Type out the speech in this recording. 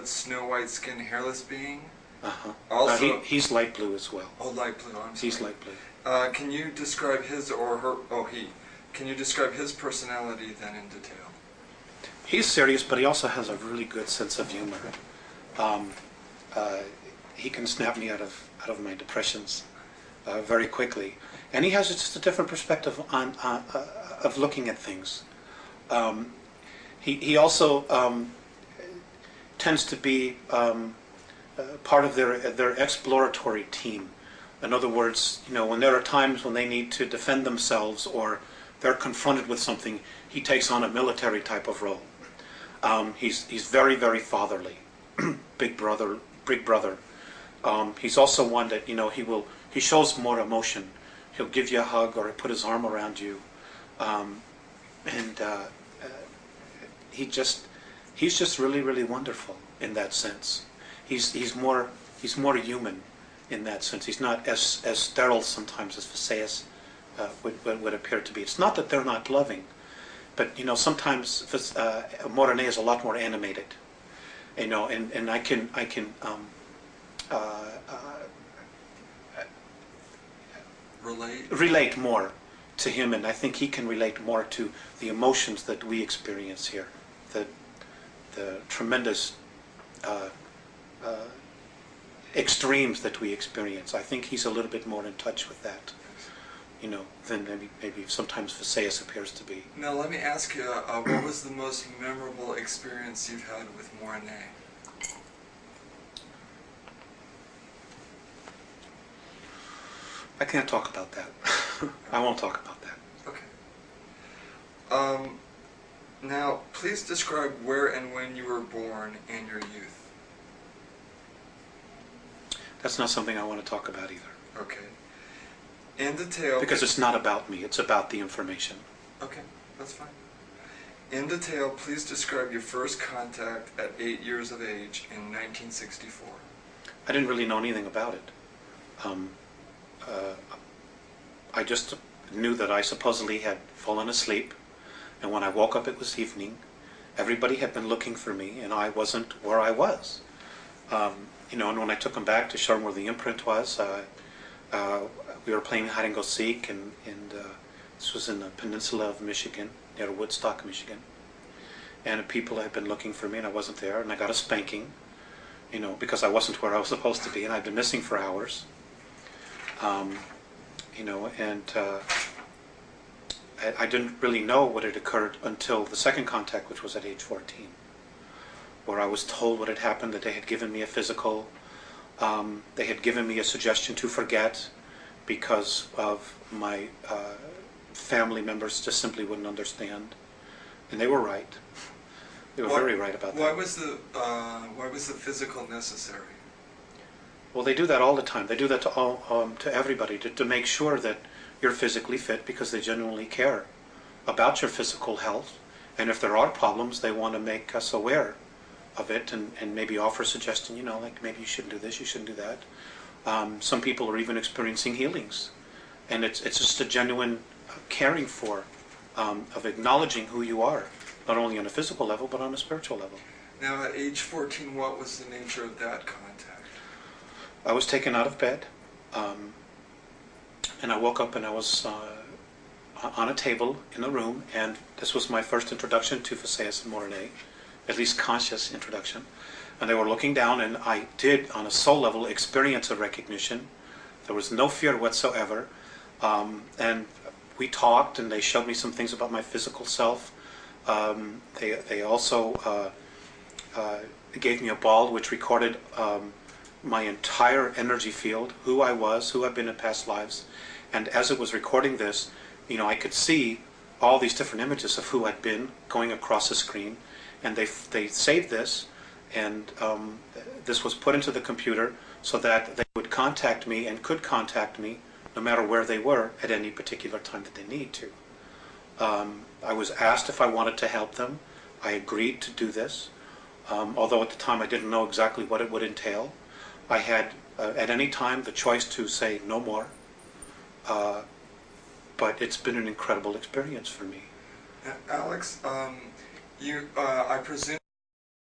Snow White-skinned hairless being. Uh-huh. Also, he's light blue as well. Oh, light blue. I'm sorry. He's light blue. Can you describe his or her? Oh, he. Can you describe his personality then in detail? He's serious, but he also has a really good sense of humor. He can snap me out of my depressions very quickly, and he has just a different perspective on of looking at things. He also tends to be part of their exploratory team. In other words, when there are times when they need to defend themselves or they're confronted with something, he takes on a military type of role. He's very, very fatherly, big brother. He's also one that he shows more emotion. He'll give you a hug or put his arm around you, and he's just really, really wonderful in that sense. He's more human in that sense. He's not as sterile sometimes as Visayas would appear to be. It's not that they're not loving, but sometimes Morane is a lot more animated, and I can relate more to him, and I think he can relate more to the emotions that we experience here, the tremendous extremes that we experience. I think he's a little bit more in touch with that, than maybe sometimes Visayas appears to be. Now let me ask you, what was the most memorable experience you've had with Morane? I can't talk about that. I won't talk about that. Okay. Now, please describe where and when you were born and your youth. That's not something I want to talk about either. Okay. In detail... Because it's not about me, it's about the information. Okay, that's fine. In detail, please describe your first contact at 8 years of age in 1964. I didn't really know anything about it. I just knew that I supposedly had fallen asleep, and when I woke up it was evening. Everybody had been looking for me, and I wasn't where I was. And when I took them back to show them where the imprint was, we were playing hide and go seek, and this was in the peninsula of Michigan, near Woodstock, Michigan. And people had been looking for me, and I wasn't there, and I got a spanking, because I wasn't where I was supposed to be, and I'd been missing for hours. I didn't really know what had occurred until the second contact, which was at age 14, where I was told what had happened, that they had given me a physical, they had given me a suggestion to forget because of my family members just simply wouldn't understand. And they were right. They were very right about that. Why was the physical necessary? Well, they do that all the time. They do that to everybody, to make sure that you're physically fit, because they genuinely care about your physical health. And if there are problems, they want to make us aware of it and maybe offer a suggestion, like maybe you shouldn't do this, you shouldn't do that. Some people are even experiencing healings. And it's just a genuine caring for, of acknowledging who you are, not only on a physical level, but on a spiritual level. Now, at age 14, what was the nature of that contact? I was taken out of bed, and I woke up and I was on a table in a room, and this was my first introduction to Visayas and Morane, at least conscious introduction. And they were looking down, and I did, on a soul level, experience a recognition. There was no fear whatsoever, and we talked, and they showed me some things about my physical self. They also gave me a ball which recorded my entire energy field, who I was, who I've been in past lives. And as it was recording this, I could see all these different images of who I'd been going across the screen. And they saved this, and this was put into the computer so that they would contact me and could contact me no matter where they were at any particular time that they need to. I was asked if I wanted to help them. I agreed to do this, although at the time I didn't know exactly what it would entail. I had, at any time, the choice to say no more, but it's been an incredible experience for me. Alex, I presume